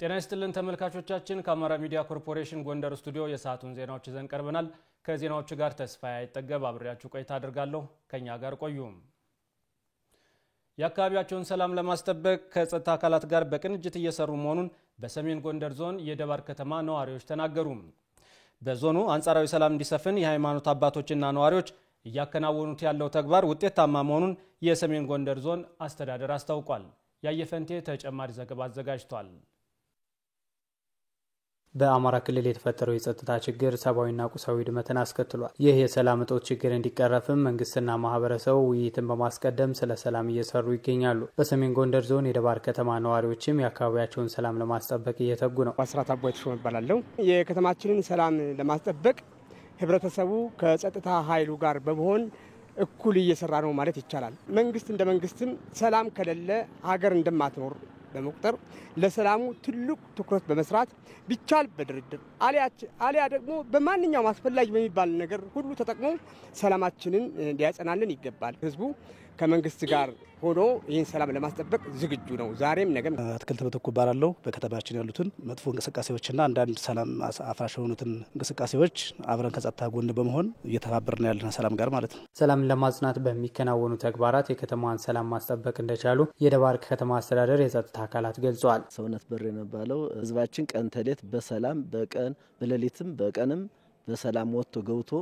ጤና ይስጥልን ተመልካቾቻችን ከአማራ ሚዲያ ኮርፖሬሽን ጎንደር ስቱዲዮ የሰዓቱን ዜናዎች ይዘን ቀርበናል። ከዜናዎቹ ጋር ተስፋዬ አይጠገብ አብሬያችሁ ቆይታ አድርጋለሁ። ከኛ ጋር ቆዩ። የአካባቢያቸውን ሰላም ለማስጠበቅ ከጸጥታ አካላት ጋር በቅንጅት እየሰሩ መሆኑን በሰሜን ጎንደር ዞን የደባርቅ ከተማ ነዋሪዎች ተናገሩ። በዞኑ አንጻራዊ ሰላም እንዲሰፍን የሃይማኖት አባቶችና ነዋሪዎች እያከናወኑት ያለው ተግባር ውጤታማ መሆኑን የሰሜን ጎንደር ዞን አስተዳደር አስታውቋል። ያየፈንቴ ተጨማሪ ዘገባ አዘጋጅቷል። በአማራ ክልል የተፈጠረው የጸጥታ ችግር ሰብአዊና ቁሳዊ ውድመትን አስከትሏል። ይህ የሰላም እጦት ችግር እንዲቀረፍም መንግስትና ማህበረሰቡ ውይይትን በማስቀደም ስለ ሰላም እየሰሩ ይገኛሉ። በሰሜን ጎንደር ዞን የደባርቅ ከተማ ነዋሪዎችም የአካባቢያቸውን ሰላም ለማስጠበቅ እየተጉ ነው። አስራት አባይ ተሾመ ይባላል። የከተማችንን ሰላም ለማስጠበቅ ህብረተሰቡ ከጸጥታ ኃይሉ ጋር በመሆን እኩል እየሰራ ነው ማለት ይቻላል። መንግስት እንደ መንግስትም ሰላም ከሌለ ሀገር እንደማትኖር በመቁጠር ለሰላሙ ትልቅ ትኩረት በመስራት ቢቻል በድርድር አሊያ ደግሞ በማንኛውም አስፈላጊ በሚባል ነገር ሁሉ ተጠቅሞ ሰላማችንን ሊያጸናልን ይገባል። ህዝቡ ከመንግስት ጋር ሆኖ ይህን ሰላም ለማስጠበቅ ዝግጁ ነው። ዛሬም ነገም። አትክልት በተኩ ባላለው በከተማችን ያሉትን መጥፎ እንቅስቃሴዎችና አንዳንድ ሰላም አፍራሽ የሆኑትን እንቅስቃሴዎች አብረን ከጸጥታ ጎን በመሆን እየተባበርን ያለን ሰላም ጋር ማለት ነው። ሰላምን ለማጽናት በሚከናወኑ ተግባራት የከተማዋን ሰላም ማስጠበቅ እንደቻሉ የደባርቅ ከተማ አስተዳደር የጸጥታ አካላት ገልጸዋል። ሰውነት በር የነበረው ህዝባችን ቀን ተሌት በሰላም በቀን በሌሊትም በቀንም በሰላም ወጥቶ ገብቶ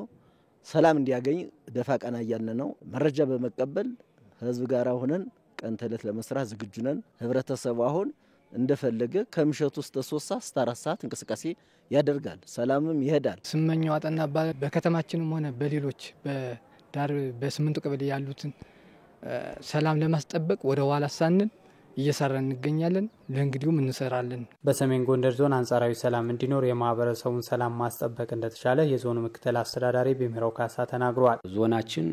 ሰላም እንዲያገኝ ደፋ ቀና እያልን ነው። መረጃ በመቀበል ህዝብ ጋር ሆነን ቀን ተሌት ለመስራት ዝግጁ ነን። ህብረተሰቡ አሁን እንደፈለገ ከምሽቱ እስከ 3 ሰዓት እስከ 4 ሰዓት እንቅስቃሴ ያደርጋል። ሰላምም ይሄዳል። ስመኛው አጠና በከተማችንም ሆነ በሌሎች በዳር በ8 ቀበሌ ያሉትን ሰላም ለማስጠበቅ ወደ ኋላ ሳንል እየሰራን እንገኛለን። ለእንግዲሁም እንሰራለን። በሰሜን ጎንደር ዞን አንጻራዊ ሰላም እንዲኖር የማህበረሰቡን ሰላም ማስጠበቅ እንደተቻለ የዞኑ ምክትል አስተዳዳሪ ቢምረው ካሳ ተናግረዋል። ዞናችን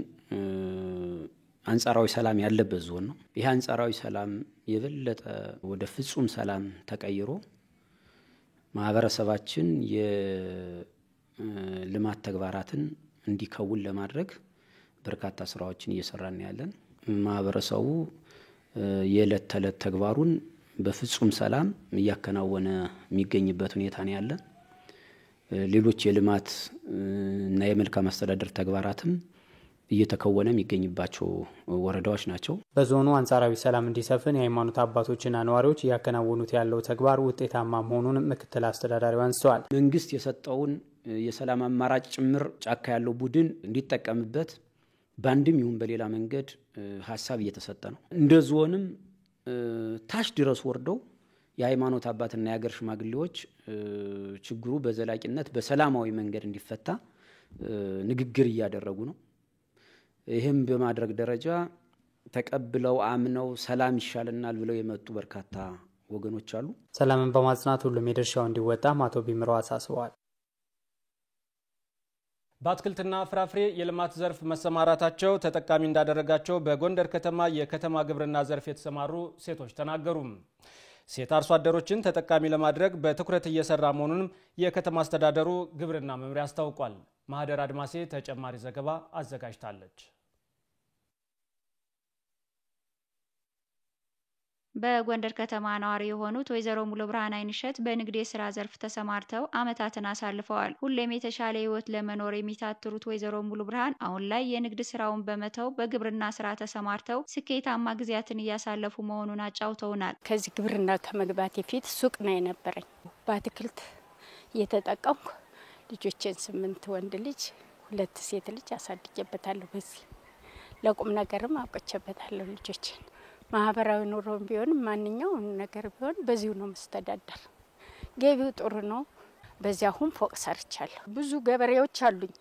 አንጻራዊ ሰላም ያለበት ዞን ነው። ይህ አንጻራዊ ሰላም የበለጠ ወደ ፍጹም ሰላም ተቀይሮ ማህበረሰባችን የልማት ተግባራትን እንዲከውን ለማድረግ በርካታ ስራዎችን እየሰራን ያለን ማህበረሰቡ የዕለት ተዕለት ተግባሩን በፍጹም ሰላም እያከናወነ የሚገኝበት ሁኔታ ነው ያለ። ሌሎች የልማት እና የመልካም አስተዳደር ተግባራትም እየተከወነ የሚገኝባቸው ወረዳዎች ናቸው። በዞኑ አንጻራዊ ሰላም እንዲሰፍን የሃይማኖት አባቶችና ነዋሪዎች እያከናወኑት ያለው ተግባር ውጤታማ መሆኑን ምክትል አስተዳዳሪው አንስተዋል። መንግስት የሰጠውን የሰላም አማራጭ ጭምር ጫካ ያለው ቡድን እንዲጠቀምበት ባንድም ይሁን በሌላ መንገድ ሐሳብ እየተሰጠ ነው። እንደ ዞንም ታች ድረስ ወርደው የሃይማኖት አባትና የሀገር ሽማግሌዎች ችግሩ በዘላቂነት በሰላማዊ መንገድ እንዲፈታ ንግግር እያደረጉ ነው። ይህም በማድረግ ደረጃ ተቀብለው አምነው ሰላም ይሻለናል ብለው የመጡ በርካታ ወገኖች አሉ። ሰላምን በማጽናት ሁሉም የድርሻው እንዲወጣ አቶ ቢምረው አሳስበዋል። በአትክልትና ፍራፍሬ የልማት ዘርፍ መሰማራታቸው ተጠቃሚ እንዳደረጋቸው በጎንደር ከተማ የከተማ ግብርና ዘርፍ የተሰማሩ ሴቶች ተናገሩ። ሴት አርሶ አደሮችን ተጠቃሚ ለማድረግ በትኩረት እየሰራ መሆኑንም የከተማ አስተዳደሩ ግብርና መምሪያ አስታውቋል። ማህደር አድማሴ ተጨማሪ ዘገባ አዘጋጅታለች። በጎንደር ከተማ ነዋሪ የሆኑት ወይዘሮ ሙሉ ብርሃን አይንሸት በንግድ የስራ ዘርፍ ተሰማርተው አመታትን አሳልፈዋል። ሁሌም የተሻለ ህይወት ለመኖር የሚታትሩት ወይዘሮ ሙሉ ብርሃን አሁን ላይ የንግድ ስራውን በመተው በግብርና ስራ ተሰማርተው ስኬታማ ጊዜያትን እያሳለፉ መሆኑን አጫውተውናል። ከዚህ ግብርና ከመግባቴ ፊት ሱቅ ነው የነበረኝ። በአትክልት እየተጠቀምኩ ልጆችን 8 ወንድ ልጅ 2 ሴት ልጅ አሳድጌበታለሁ። በዚህ ለቁም ነገርም አብቅቼበታለሁ ልጆችን። ማህበራዊ ኑሮም ቢሆን ማንኛውም ነገር ቢሆን በዚሁ ነው መስተዳደር። ገቢው ጥሩ ነው። በዚያሁን ፎቅ ሰርቻለሁ። ብዙ ገበሬዎች አሉኝ።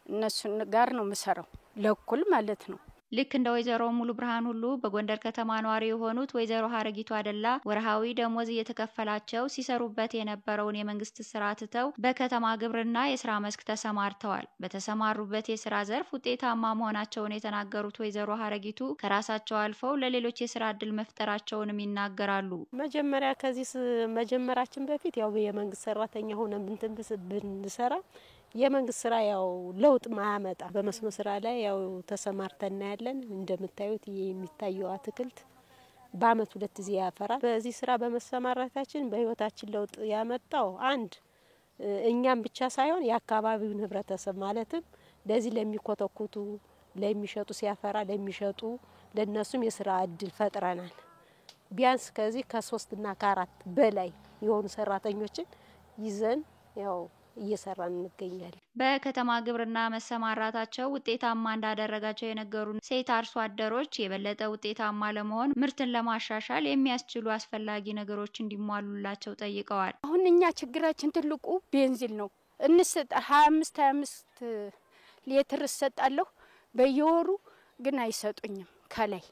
እነሱን ጋር ነው የምሰራው ለኩል ማለት ነው። ልክ እንደ ወይዘሮ ሙሉ ብርሃን ሁሉ በጎንደር ከተማ ነዋሪ የሆኑት ወይዘሮ ሀረጊቱ አደላ ወርሃዊ ደሞዝ እየተከፈላቸው ሲሰሩበት የነበረውን የመንግስት ስራ ትተው በከተማ ግብርና የስራ መስክ ተሰማርተዋል። በተሰማሩበት የስራ ዘርፍ ውጤታማ መሆናቸውን የተናገሩት ወይዘሮ ሀረጊቱ ከራሳቸው አልፈው ለሌሎች የስራ እድል መፍጠራቸውንም ይናገራሉ። መጀመሪያ ከዚህ መጀመራችን በፊት ያው የመንግስት ሰራተኛ ሆነን ብንሰራ የመንግስት ስራ ያው ለውጥ ማያመጣ በመስኖ ስራ ላይ ያው ተሰማርተና ያለን እንደምታዩት የሚታየው አትክልት በአመት 2 ጊዜ ያፈራል። በዚህ ስራ በመሰማራታችን በህይወታችን ለውጥ ያመጣው አንድ እኛም ብቻ ሳይሆን የአካባቢውን ህብረተሰብ ማለትም ለዚህ ለሚኮተኩቱ ለሚሸጡ ሲያፈራ ለሚሸጡ ለነሱም የስራ እድል ፈጥረናል። ቢያንስ ከዚህ ከ3 እና ከ4 በላይ የሆኑ ሰራተኞችን ይዘን ያው እየሰራን እንገኛለን። በከተማ ግብርና መሰማራታቸው ውጤታማ እንዳደረጋቸው የነገሩን ሴት አርሶ አደሮች የበለጠ ውጤታማ ለመሆን ምርትን ለማሻሻል የሚያስችሉ አስፈላጊ ነገሮች እንዲሟሉላቸው ጠይቀዋል። አሁን እኛ ችግራችን ትልቁ ቤንዚን ነው። እንሰጥ 25 ሊትር እሰጣለሁ በየወሩ ግን አይሰጡኝም። ከላይ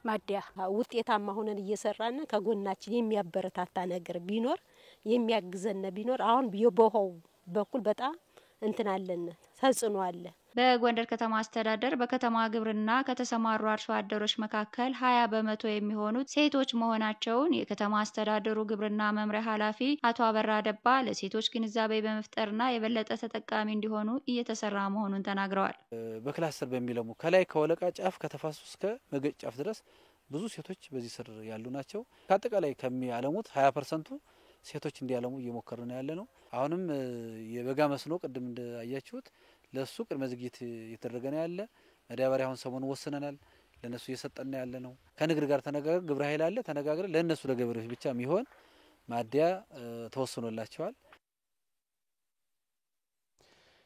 ማዲያ ውጤታማ ሆነን እየሰራን ከጎናችን የሚያበረታታ ነገር ቢኖር የሚያግዘን ቢኖር አሁን በውሃው በኩል በጣም እንትን አለን ተጽዕኖ አለ። በጎንደር ከተማ አስተዳደር በከተማ ግብርና ከተሰማሩ አርሶ አደሮች መካከል 20 በመቶ የሚሆኑት ሴቶች መሆናቸውን የከተማ አስተዳደሩ ግብርና መምሪያ ኃላፊ አቶ አበራ ደባ ለሴቶች ግንዛቤ በመፍጠርና የበለጠ ተጠቃሚ እንዲሆኑ እየተሰራ መሆኑን ተናግረዋል። በክላስተር በሚለሙ ከላይ ከወለቃ ጫፍ ከተፋሰሱ እስከ መገጭ ጫፍ ድረስ ብዙ ሴቶች በዚህ ስር ያሉ ናቸው። ከአጠቃላይ ከሚያለሙት 20% ሴቶች እንዲያለሙ እየሞከሩን ያለ ነው። አሁንም የበጋ መስኖ ቅድም እንዳያችሁት ለሱ ቅድመ ዝግጅት እየተደረገ ነው ያለ። መዳበሪያ አሁን ሰሞኑን ወስነናል ለነሱ እየሰጠን ያለ ነው። ከንግድ ጋር ተነጋግረን ግብረ ኃይል አለ ተነጋግረን ለነሱ ለገበሬዎች ብቻ የሚሆን ማዲያ ተወስኖላቸዋል።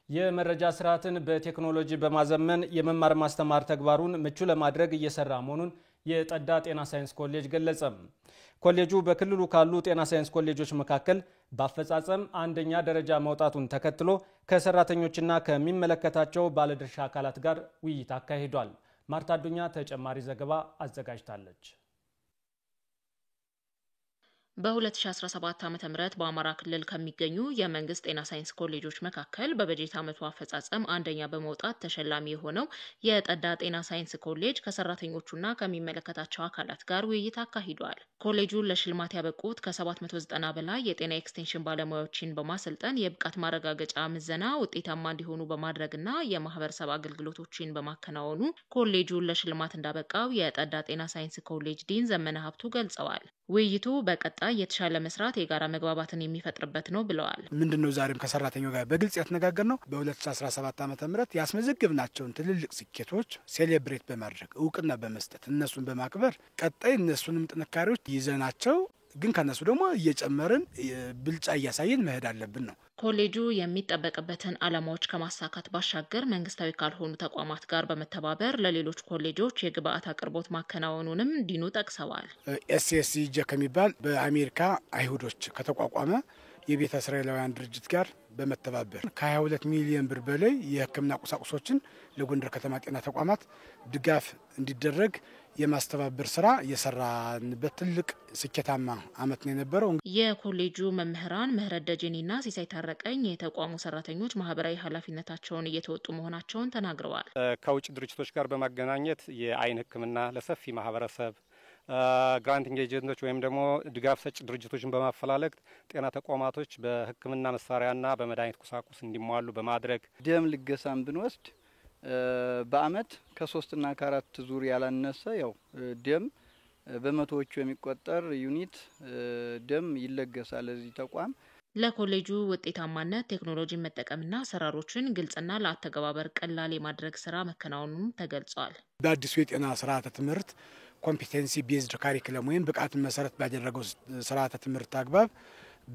የመረጃ ስርዓትን በቴክኖሎጂ በማዘመን የመማር ማስተማር ተግባሩን ምቹ ለማድረግ እየሰራ መሆኑን የጠዳ ጤና ሳይንስ ኮሌጅ ገለጸ። ኮሌጁ በክልሉ ካሉ ጤና ሳይንስ ኮሌጆች መካከል በአፈጻጸም አንደኛ ደረጃ መውጣቱን ተከትሎ ከሰራተኞችና ከሚመለከታቸው ባለድርሻ አካላት ጋር ውይይት አካሂዷል። ማርታ አዱኛ ተጨማሪ ዘገባ አዘጋጅታለች። በ2017 ዓ.ም በአማራ ክልል ከሚገኙ የመንግስት ጤና ሳይንስ ኮሌጆች መካከል በበጀት ዓመቱ አፈጻጸም አንደኛ በመውጣት ተሸላሚ የሆነው የጠዳ ጤና ሳይንስ ኮሌጅ ከሰራተኞቹና ከሚመለከታቸው አካላት ጋር ውይይት አካሂዷል። ኮሌጁን ለሽልማት ያበቁት ከ790 በላይ የጤና ኤክስቴንሽን ባለሙያዎችን በማሰልጠን የብቃት ማረጋገጫ ምዘና ውጤታማ እንዲሆኑ በማድረግና የማህበረሰብ አገልግሎቶችን በማከናወኑ ኮሌጁን ለሽልማት እንዳበቃው የጠዳ ጤና ሳይንስ ኮሌጅ ዲን ዘመነ ሀብቱ ገልጸዋል። ውይይቱ በቀጣይ የተሻለ መስራት የጋራ መግባባትን የሚፈጥርበት ነው ብለዋል። ምንድነው ዛሬም ከሰራተኛው ጋር በግልጽ ያተነጋገርነው በ2017 ዓ.ም ያስመዘግብናቸውን ትልልቅ ስኬቶች ሴሌብሬት በማድረግ እውቅና በመስጠት እነሱን በማክበር ቀጣይ እነሱንም ጥንካሬዎች ይዘናቸው ግን ከነሱ ደግሞ እየጨመርን ብልጫ እያሳየን መሄድ አለብን ነው። ኮሌጁ የሚጠበቅበትን ዓላማዎች ከማሳካት ባሻገር መንግስታዊ ካልሆኑ ተቋማት ጋር በመተባበር ለሌሎች ኮሌጆች የግብአት አቅርቦት ማከናወኑንም ዲኑ ጠቅሰዋል። ኤስኤስጂ ከሚባል በአሜሪካ አይሁዶች ከተቋቋመ የቤተ እስራኤላውያን ድርጅት ጋር በመተባበር ከ22 ሚሊዮን ብር በላይ የሕክምና ቁሳቁሶችን ለጎንደር ከተማ ጤና ተቋማት ድጋፍ እንዲደረግ የማስተባበር ስራ የሰራንበት ትልቅ ስኬታማ አመት ነው የነበረው። የኮሌጁ መምህራን ምህረት ደጀኔና ሲሳይ ታረቀኝ የተቋሙ ሰራተኞች ማህበራዊ ኃላፊነታቸውን እየተወጡ መሆናቸውን ተናግረዋል። ከውጭ ድርጅቶች ጋር በማገናኘት የአይን ሕክምና ለሰፊ ማህበረሰብ ግራንቲንግ ኤጀንቶች ወይም ደግሞ ድጋፍ ሰጭ ድርጅቶችን በማፈላለግ ጤና ተቋማቶች በሕክምና መሳሪያና በመድኃኒት ቁሳቁስ እንዲሟሉ በማድረግ ደም ልገሳን ብንወስድ በአመት ከ3 እና ከ4 ዙር ያላነሰ ያው ደም በመቶዎቹ የሚቆጠር ዩኒት ደም ይለገሳል እዚህ ተቋም። ለኮሌጁ ውጤታማነት ቴክኖሎጂን መጠቀምና አሰራሮችን ግልጽና ለአተገባበር ቀላል የማድረግ ስራ መከናወኑን ተገልጿል። በአዲሱ የጤና ስርዓተ ትምህርት ኮምፒቴንሲ ቤዝድ ካሪኩለም ወይም ብቃትን መሰረት ባደረገው ስርዓተ ትምህርት አግባብ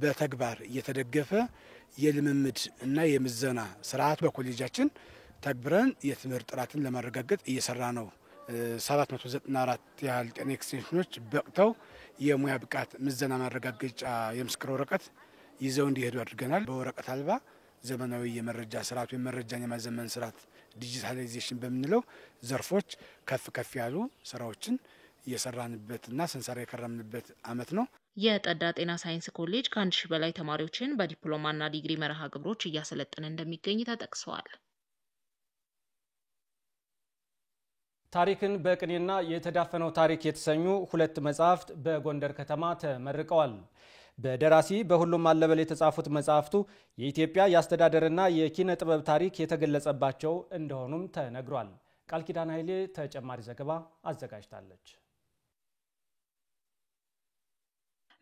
በተግባር እየተደገፈ የልምምድ እና የምዘና ስርዓት በኮሌጃችን ተግብረን የትምህርት ጥራትን ለማረጋገጥ እየሰራ ነው። 794 ያህል ጤና ኤክስቴንሽኖች በቅተው የሙያ ብቃት ምዘና ማረጋገጫ የምስክር ወረቀት ይዘው እንዲሄዱ አድርገናል። በወረቀት አልባ ዘመናዊ የመረጃ ስርዓት ወይም መረጃን የማዘመን ስርዓት ዲጂታላይዜሽን በምንለው ዘርፎች ከፍ ያሉ ስራዎችን እየሰራንበትና ስንሰራ የከረምንበት አመት ነው። የጠዳ ጤና ሳይንስ ኮሌጅ ከ1000 በላይ ተማሪዎችን በዲፕሎማና ዲግሪ መርሃ ግብሮች እያሰለጠነ እንደሚገኝ ተጠቅሰዋል። ታሪክን በቅኔና የተዳፈነው ታሪክ የተሰኙ 2 መጻሕፍት በጎንደር ከተማ ተመርቀዋል። በደራሲ በሁሉም አለበል የተጻፉት መጻሕፍቱ የኢትዮጵያ የአስተዳደርና የኪነ ጥበብ ታሪክ የተገለጸባቸው እንደሆኑም ተነግሯል። ቃል ኪዳን ኃይሌ ተጨማሪ ዘገባ አዘጋጅታለች።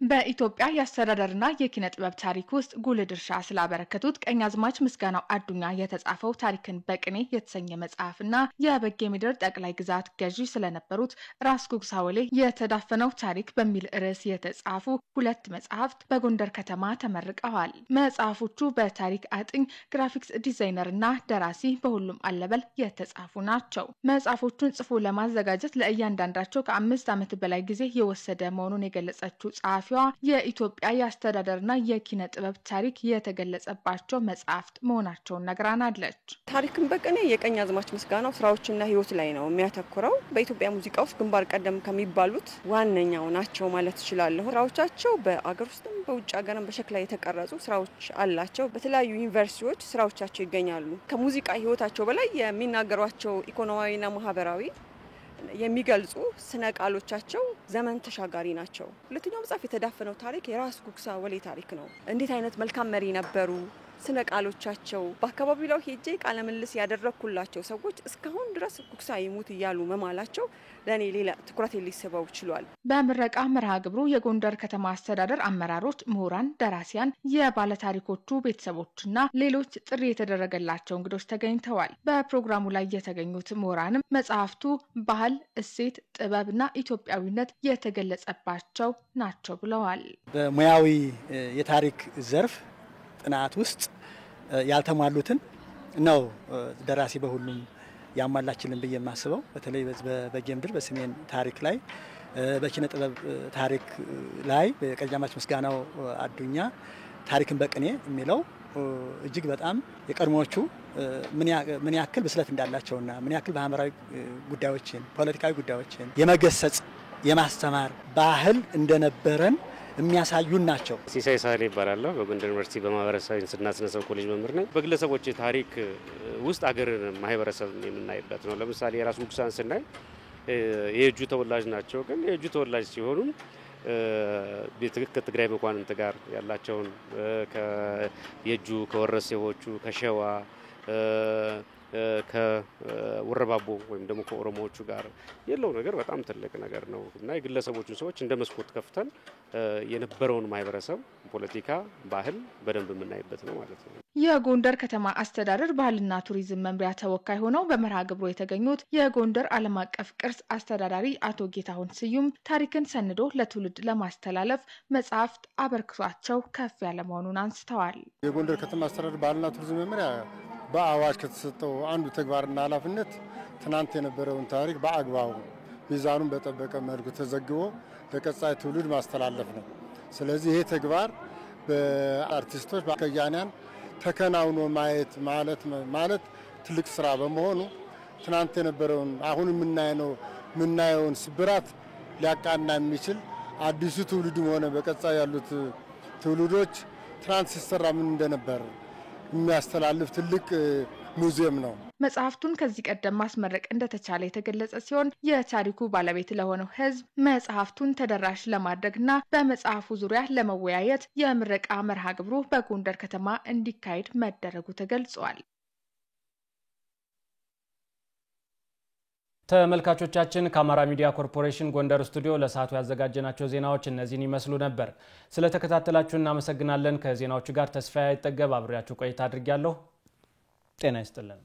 በኢትዮጵያ የአስተዳደርና የኪነ ጥበብ ታሪክ ውስጥ ጉልህ ድርሻ ስላበረከቱት ቀኛዝማች ምስጋናው አዱኛ የተጻፈው ታሪክን በቅኔ የተሰኘ መጽሐፍና የበጌ ምድር ጠቅላይ ግዛት ገዢ ስለነበሩት ራስ ጉግሳ ወሌ የተዳፈነው ታሪክ በሚል ርዕስ የተጻፉ ሁለት መጽሐፍት በጎንደር ከተማ ተመርቀዋል። መጽሐፎቹ በታሪክ አጥኝ፣ ግራፊክስ ዲዛይነርና ደራሲ በሁሉም አለበል የተጻፉ ናቸው። መጽሐፎቹን ጽፎ ለማዘጋጀት ለእያንዳንዳቸው ከ5 ዓመት በላይ ጊዜ የወሰደ መሆኑን የገለጸችው ጸሐፊ የኢትዮጵያ የአስተዳደርና የኪነ ጥበብ ታሪክ የተገለጸባቸው መጽሐፍት መሆናቸውን ነግራናለች። ታሪክን በቅኔ የቀኛዝማች ምስጋናው ስራዎችና ህይወት ላይ ነው የሚያተኩረው። በኢትዮጵያ ሙዚቃ ውስጥ ግንባር ቀደም ከሚባሉት ዋነኛው ናቸው ማለት እችላለሁ። ስራዎቻቸው በአገር ውስጥም በውጭ ሀገርም በሸክላ የተቀረጹ ስራዎች አላቸው። በተለያዩ ዩኒቨርሲቲዎች ስራዎቻቸው ይገኛሉ። ከሙዚቃ ህይወታቸው በላይ የሚናገሯቸው ኢኮኖሚያዊና ማህበራዊ የሚገልጹ ስነ ቃሎቻቸው ዘመን ተሻጋሪ ናቸው። ሁለተኛው መጽሐፍ የተዳፈነው ታሪክ የራስ ጉግሳ ወሌ ታሪክ ነው። እንዴት አይነት መልካም መሪ ነበሩ፣ ስነ ቃሎቻቸው በአካባቢው ላይ ሄጄ ቃለ ምልልስ ያደረኩላቸው ሰዎች እስካሁን ድረስ ጉግሳ ይሙት እያሉ መማላቸው ለኔ ሌላ ትኩረት ሊስበው ችሏል። በምረቃ መርሃ ግብሩ የጎንደር ከተማ አስተዳደር አመራሮች፣ ምሁራን፣ ደራሲያን፣ የባለታሪኮቹ ቤተሰቦችና ሌሎች ጥሪ የተደረገላቸው እንግዶች ተገኝተዋል። በፕሮግራሙ ላይ የተገኙት ምሁራንም መጽሐፍቱ ባህል፣ እሴት፣ ጥበብና ኢትዮጵያዊነት የተገለጸባቸው ናቸው ብለዋል። በሙያዊ የታሪክ ዘርፍ ጥናት ውስጥ ያልተሟሉትን ነው ደራሲ በሁሉም ያሟላችልን ብዬ የማስበው። በተለይ በበጌ ምድር በሰሜን ታሪክ ላይ በኪነ ጥበብ ታሪክ ላይ በቀኛዝማች ምስጋናው አዱኛ ታሪክን በቅኔ የሚለው እጅግ በጣም የቀድሞዎቹ ምን ያክል ብስለት እንዳላቸውና ምን ያክል ማህበራዊ ጉዳዮችን፣ ፖለቲካዊ ጉዳዮችን የመገሰጽ የማስተማር ባህል እንደነበረን የሚያሳዩን ናቸው። ሲሳይ ሳህሌ ይባላለሁ። በጎንደር ዩኒቨርሲቲ በማህበረሰብ ሳይንስና ስነ ጽሁፍ ኮሌጅ መምህር ነኝ። በግለሰቦች ታሪክ ውስጥ አገርን ማህበረሰብ የምናይበት ነው። ለምሳሌ የራስ ጉግሳን ስናይ የእጁ ተወላጅ ናቸው። ግን የእጁ ተወላጅ ሲሆኑ ከትግራይ መኳንንት ጋር ያላቸውን የእጁ ከወረሴዎቹ ከሸዋ ከወረባቦ ወይም ደግሞ ከኦሮሞዎቹ ጋር ያለው ነገር በጣም ትልቅ ነገር ነው እና የግለሰቦቹን ሰዎች እንደ መስኮት ከፍተን የነበረውን ማህበረሰብ ፖለቲካ፣ ባህል በደንብ የምናይበት ነው ማለት ነው። የጎንደር ከተማ አስተዳደር ባህልና ቱሪዝም መምሪያ ተወካይ ሆነው በመርሃ ግብሩ የተገኙት የጎንደር ዓለም አቀፍ ቅርስ አስተዳዳሪ አቶ ጌታሁን ስዩም ታሪክን ሰንዶ ለትውልድ ለማስተላለፍ መጽሐፍት አበርክቷቸው ከፍ ያለ መሆኑን አንስተዋል። የጎንደር ከተማ አስተዳደር ባህልና ቱሪዝም መምሪያ በአዋጅ ከተሰጠው አንዱ ተግባርና ኃላፊነት ትናንት የነበረውን ታሪክ በአግባቡ ሚዛኑን በጠበቀ መልኩ ተዘግቦ ለቀጣይ ትውልድ ማስተላለፍ ነው። ስለዚህ ይሄ ተግባር በአርቲስቶች በከያንያን ተከናውኖ ማየት ማለት ትልቅ ስራ በመሆኑ ትናንት የነበረውን አሁን የምናየውን ስብራት ሊያቃና የሚችል አዲሱ ትውልድም ሆነ በቀጣይ ያሉት ትውልዶች ትናንት ሲሰራ ምን እንደነበር የሚያስተላልፍ ትልቅ ሙዚየም ነው። መጽሐፍቱን ከዚህ ቀደም ማስመረቅ እንደተቻለ የተገለጸ ሲሆን የታሪኩ ባለቤት ለሆነው ሕዝብ መጽሐፍቱን ተደራሽ ለማድረግና በመጽሐፉ ዙሪያ ለመወያየት የምረቃ መርሃ ግብሩ በጎንደር ከተማ እንዲካሄድ መደረጉ ተገልጿል። ተመልካቾቻችን ከአማራ ሚዲያ ኮርፖሬሽን ጎንደር ስቱዲዮ ለሰዓቱ ያዘጋጀናቸው ዜናዎች እነዚህን ይመስሉ ነበር። ስለተከታተላችሁ እናመሰግናለን። ከዜናዎቹ ጋር ተስፋዬ አይጠገብ አብሬያችሁ ቆይታ አድርጌያለሁ። ጤና ይስጥልን።